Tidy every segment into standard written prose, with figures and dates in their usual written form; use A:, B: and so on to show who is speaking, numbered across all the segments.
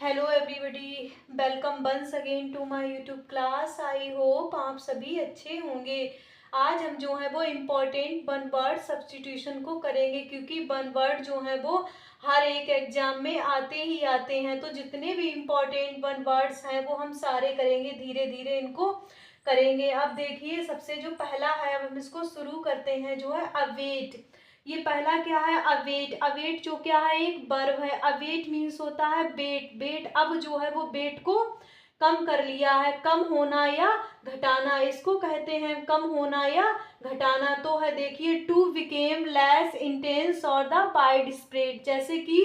A: Hello everybody, welcome once again to my YouTube class. I hope आप सभी अच्छे होंगे। आज हम जो है वो इम्पॉर्टेंट वन वर्ड सब्स्टिट्यूशन को करेंगे, क्योंकि वन वर्ड जो है वो हर एक एग्जाम में आते ही आते हैं। तो जितने भी इम्पॉर्टेंट वन वर्ड्स हैं वो हम सारे करेंगे, धीरे धीरे इनको करेंगे। अब देखिए, सबसे जो पहला है, अब हम इसको शुरू करते हैं, जो है अवेट। ये पहला क्या है? अवेट। अवेट जो क्या है, एक वर्ब है। अवेट मीन्स होता है वेट। वेट अब जो है वो वेट को कम कर लिया है, कम होना या घटाना, इसको कहते हैं कम होना या घटाना। तो है देखिए, टू बिकेम लेस इंटेंस और द वाइड स्प्रेड। जैसे कि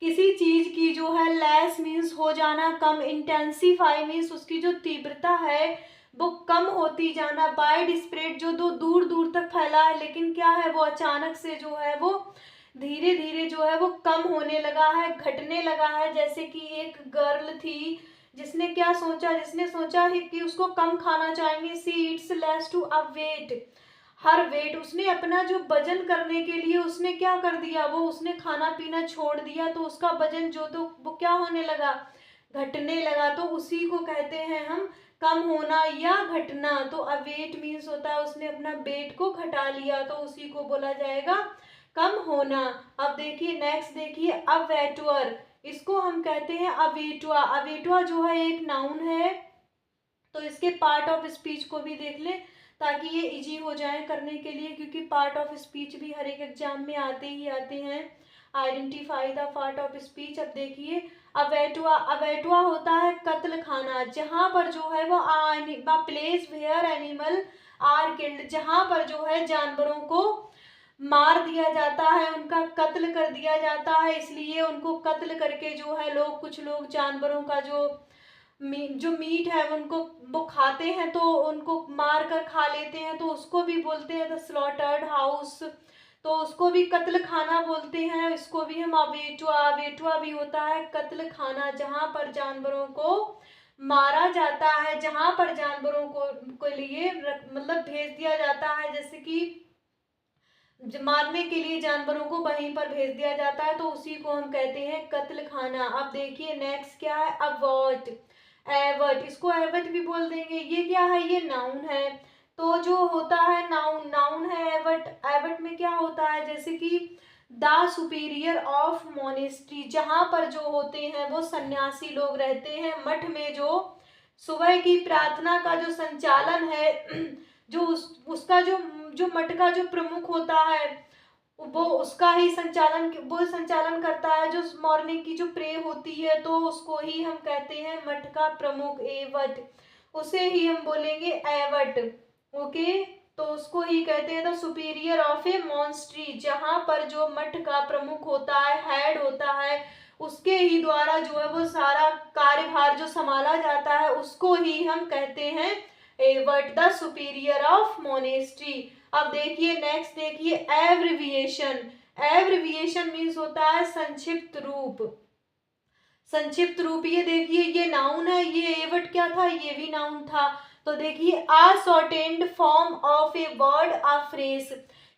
A: किसी चीज की जो है लेस मीन्स हो जाना, कम, इंटेंसिफाई मीन्स उसकी जो तीव्रता है वो कम होती जाना, वाइड स्प्रेड जो दो दूर दूर तक फैला है, लेकिन क्या है वो अचानक से जो है वो धीरे धीरे जो है वो कम होने लगा है, घटने लगा है। जैसे कि एक गर्ल थी जिसने क्या सोचा, जिसने सोचा है कि उसको कम खाना चाहेंगे, see it's less to a weight, her weight. उसने अपना जो वजन करने के लिए उसने क्या कर दिया, वो उसने खाना पीना छोड़ दिया, तो उसका वजन जो तो वो क्या होने लगा, घटने लगा। तो उसी को कहते हैं हम कम होना या घटना। तो अवेट मीन्स होता है उसने अपना वेट को घटा लिया, तो उसी को बोला जाएगा कम होना। अब देखिए नेक्स्ट, देखिए अवेटुअर। इसको हम कहते हैं अवेटुआ। अवेटुआ जो है एक नाउन है, तो इसके पार्ट ऑफ स्पीच को भी देख लें ताकि ये इजी हो जाए करने के लिए, क्योंकि पार्ट ऑफ स्पीच भी हर एक एग्जाम में आते ही आते हैं। Identify the part of speech. अब देखिए अवेटुआ। अवेटुआ होता है कत्ल खाना, जहां पर जो है वो place where animal are killed, जहां पर जो है जानवरों को मार दिया जाता है, उनका कत्ल कर दिया जाता है। इसलिए उनको कत्ल करके जो है लोग, कुछ लोग जानवरों का जो मीट है उनको वो खाते हैं, तो उनको मार कर खा लेते हैं, तो उसको भी बोलते हैं द स्लॉटर्ड हाउस, तो उसको भी कत्ल खाना बोलते हैं। इसको भी हम अवेटुआ। अवेटुआ भी होता है कत्ल खाना, जहां पर जानवरों को मारा जाता है, जहां पर जानवरों को लिए मतलब भेज दिया जाता है, जैसे कि मारने के लिए जानवरों को वहीं पर भेज दिया जाता है, तो उसी को हम कहते हैं कत्ल खाना। अब देखिए नेक्स्ट क्या है, अवॉट। एवट, इसको एवट भी बोल देंगे। ये क्या है, ये नाउन है। तो जो होता है नाउन, नाउन है एवट। एवट में क्या होता है, जैसे कि द सुपीरियर ऑफ मोनेस्ट्री, जहां पर जो होते हैं वो सन्यासी लोग रहते हैं मठ में, जो सुबह की प्रार्थना का जो संचालन है, जो उसका जो मठ का जो प्रमुख होता है वो उसका ही संचालन करता है, जो मॉर्निंग की जो प्रे होती है, तो उसको ही हम कहते हैं मठ का प्रमुख, एवट। उसे ही हम बोलेंगे एवट। ओके, तो उसको ही कहते हैं the superior of A Montessori, जहां पर जो मठ का प्रमुख होता है, हेड होता है, उसके ही द्वारा जो है वो सारा कार्यभार जो संभाला जाता है, उसको ही हम कहते हैं एवट, द सुपीरियर ऑफ मोनेस्ट्री। अब देखिए नेक्स्ट, देखिए एब्रिविएशन। एब्रिविएशन मीन्स होता है संक्षिप्त रूप। संक्षिप्त रूप, ये देखिए ये नाउन है, ये एवट क्या था, ये भी नाउन था। तो देखिए a shortened form of a word or phrase,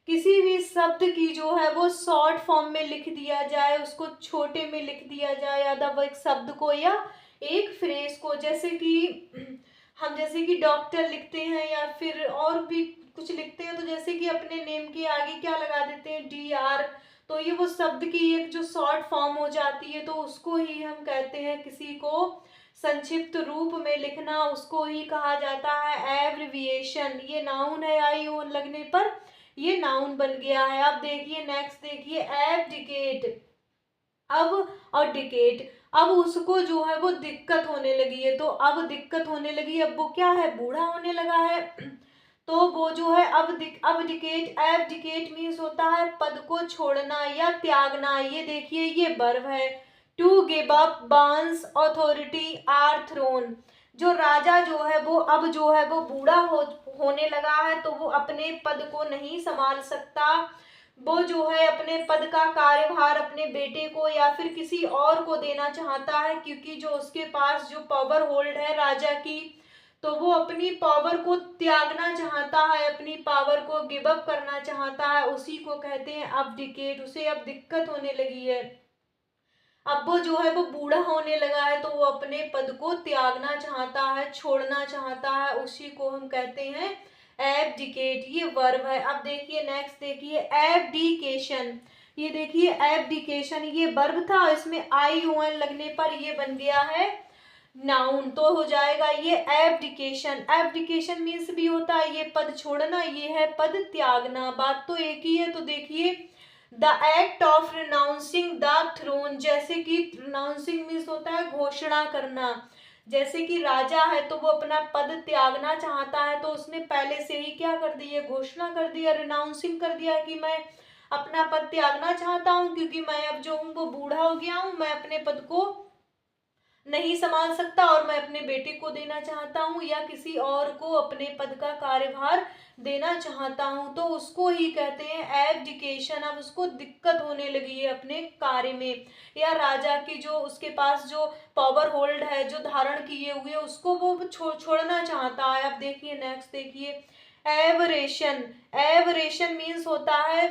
A: किसी भी शब्द की जो है वो शॉर्ट फॉर्म में लिख दिया जाए, उसको छोटे में लिख दिया जाए, या वो एक शब्द को या एक फ्रेज को। जैसे कि हम जैसे कि डॉक्टर लिखते हैं या फिर और भी कुछ लिखते हैं, तो जैसे कि अपने नेम के आगे क्या लगा देते हैं, डी आर, तो ये वो शब्द की एक जो शॉर्ट फॉर्म हो जाती है, तो उसको ही हम कहते हैं, किसी को संक्षिप्त रूप में लिखना, उसको ही कहा जाता है एब्रिविएशन। ये नाउन है, आई ओ लगने पर ये नाउन बन गया है। अब देखिए नेक्स्ट, देखिए एब्डिकेट। अब और डिकेट, अब उसको जो है वो दिक्कत होने लगी है, तो अब दिक्कत होने लगी, अब वो क्या है, बूढ़ा होने लगा है, तो वो जो है अब डिकेट। एब्डिकेट मीन्स होता है पद को छोड़ना या त्यागना। ये देखिए ये वर्ब है। टू गिव अप बांस ऑथोरिटी आर थ्रोन, जो राजा जो है वो अब जो है वो बूढ़ा होने लगा है, तो वो अपने पद को नहीं संभाल सकता, वो जो है अपने पद का कार्यभार अपने बेटे को या फिर किसी और को देना चाहता है, क्योंकि जो उसके पास जो पावर होल्ड है राजा की, तो वो अपनी पावर को त्यागना चाहता है, अपनी पावर को गिव अप करना चाहता है, उसी को कहते हैं अब डिकेट। उसे अब दिक्कत होने लगी है। अब वो जो है वो बूढ़ा होने लगा है, तो वो अपने पद को त्यागना चाहता है, छोड़ना चाहता है, उसी को हम कहते हैं एब्डिकेट। ये वर्ब है। अब देखिए नेक्स्ट, देखिए एब्डिकेशन। ये देखिए एब्डिकेशन, ये वर्ब था, इसमें ION लगने पर ये बन गया है नाउन, तो हो जाएगा ये एब्डिकेशन। एब्डिकेशन मीन्स भी होता है ये पद छोड़ना, ये है पद त्यागना, बात तो एक ही है। तो देखिए the act of renouncing the throne, जैसे कि रिनाउंसिंग मीन्स होता है घोषणा करना। जैसे कि राजा है तो वो अपना पद त्यागना चाहता है, तो उसने पहले से ही क्या कर दिया, घोषणा कर दिया, रिनाउंसिंग कर दिया कि मैं अपना पद त्यागना चाहता हूँ, क्योंकि मैं अब जो हूँ वो बूढ़ा हो गया हूँ, मैं अपने पद को नहीं संभाल सकता और मैं अपने बेटे को देना चाहता हूँ या किसी और को अपने पद का कार्यभार देना चाहता हूँ, तो उसको ही कहते हैं एब्डिकेशन। अब उसको दिक्कत होने लगी है अपने कार्य में, या राजा की जो उसके पास जो पावर होल्ड है, जो धारण किए हुए, उसको वो छोड़ना चाहता है। अब देखिए नेक्स्ट, देखिए एवरेशन। एवरेशन मीन्स होता है,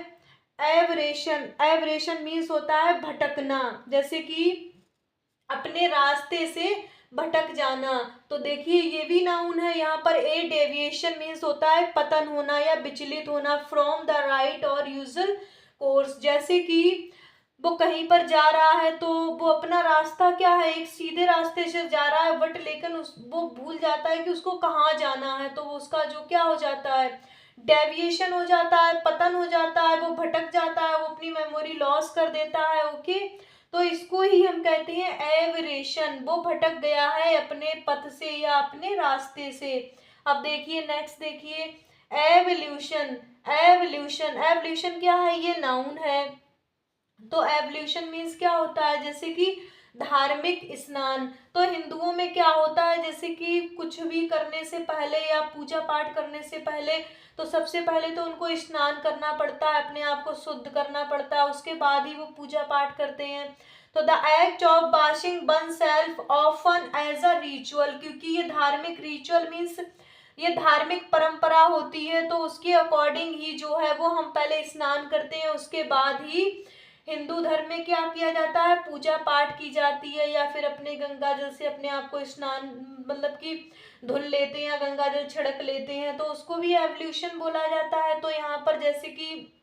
A: एवरेशन, एवरेशन मीन्स होता है भटकना, जैसे कि अपने रास्ते से भटक जाना। तो देखिए ये भी नाउन है यहाँ पर। ए डेविएशन मीन्स होता है पतन होना या विचलित होना फ्रॉम द राइट और यूजुअल कोर्स, जैसे कि वो कहीं पर जा रहा है तो वो अपना रास्ता क्या है, एक सीधे रास्ते से जा रहा है, बट लेकिन वो भूल जाता है कि उसको कहाँ जाना है, तो वो उसका जो क्या हो जाता है, डेविएशन हो जाता है, पतन हो जाता है, वो भटक जाता है, वो अपनी मेमोरी लॉस कर देता है। ओके, तो इसको ही हम कहते हैं एवरेशन, वो भटक गया है अपने पथ से या अपने रास्ते से। अब देखिए नेक्स्ट, देखिए एवोल्यूशन। एवोल्यूशन, एवोल्यूशन क्या है, ये नाउन है। तो एवोल्यूशन मीन्स क्या होता है, जैसे कि धार्मिक स्नान। तो हिंदुओं में क्या होता है, जैसे कि कुछ भी करने से पहले या पूजा पाठ करने से पहले, तो सबसे पहले तो उनको स्नान करना पड़ता है, अपने आप को शुद्ध करना पड़ता है, उसके बाद ही वो पूजा पाठ करते हैं। तो the act of washing one self often as a ritual, क्योंकि ये धार्मिक रिचुअल मीन्स ये धार्मिक परंपरा होती है, तो उसके अकॉर्डिंग ही जो है वो हम पहले स्नान करते हैं, उसके बाद ही हिंदू धर्म में क्या किया जाता है, पूजा पाठ की जाती है, या फिर अपने गंगा जल से अपने आप को स्नान मतलब कि धुल लेते हैं या गंगा जल छिड़क लेते हैं, तो उसको भी एवोल्यूशन बोला जाता है। तो यहाँ पर जैसे कि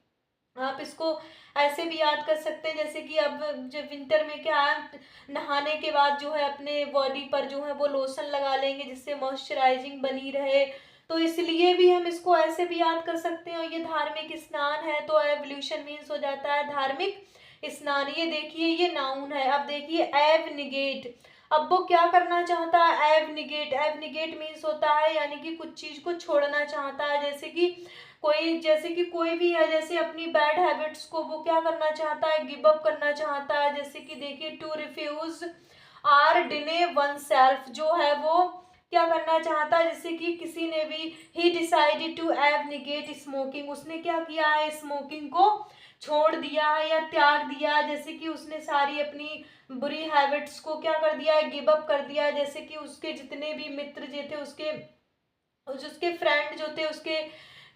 A: आप इसको ऐसे भी याद कर सकते हैं, जैसे कि अब जब विंटर में क्या है, नहाने के बाद जो है अपने बॉडी पर जो है वो लोशन लगा लेंगे जिससे मॉइस्चराइजिंग बनी रहे, तो इसलिए भी हम इसको ऐसे भी याद कर सकते हैं। और ये धार्मिक स्नान है, तो एवोल्यूशन मीन्स हो जाता है धार्मिक स्नान। ये देखिए ये नाउन है। अब देखिए एवनिगेट। अब वो क्या करना चाहता है, एवनिगेट। एवनिगेट मीन्स होता है यानी कि कुछ चीज को छोड़ना चाहता है, जैसे कि कोई भी है, जैसे अपनी बैड हैबिट्स को वो क्या करना चाहता है, गिव अप करना चाहता है। जैसे कि देखिए to refuse or deny oneself, जो है वो क्या करना चाहता है, जैसे कि किसी ने भी ही डिसाइडेड टू एबनिगेट स्मोकिंग, उसने क्या किया है, स्मोकिंग को छोड़ दिया है या त्याग दिया है, जैसे कि उसने सारी अपनी बुरी हैबिट्स को क्या कर दिया है, गिव अप कर दिया है। जैसे कि उसके जितने भी मित्र जो थे, उसके फ्रेंड जो थे उसके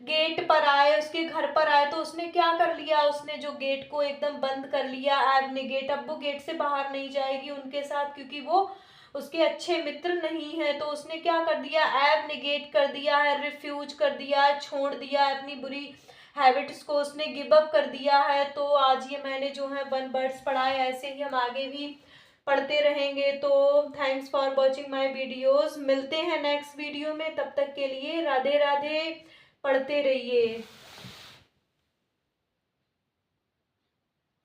A: गेट पर आए, उसके घर पर आए, तो उसने क्या कर लिया, उसने जो गेट को एकदम बंद कर लिया, एबनेगेट। अब वो गेट से बाहर नहीं जाएगी उनके साथ, क्योंकि वो उसके अच्छे मित्र नहीं है, तो उसने क्या कर दिया, एबनेगेट कर दिया है, रिफ्यूज कर दिया है, छोड़ दिया है, अपनी बुरी हैबिट्स को उसने गिव अप कर दिया है। तो आज ये मैंने जो है 1 वर्ड्स पढ़ाए, ऐसे ही हम आगे भी पढ़ते रहेंगे। तो thanks for watching my videos, मिलते हैं नेक्स्ट वीडियो में, तब तक के लिए राधे राधे, पढ़ते रहिए।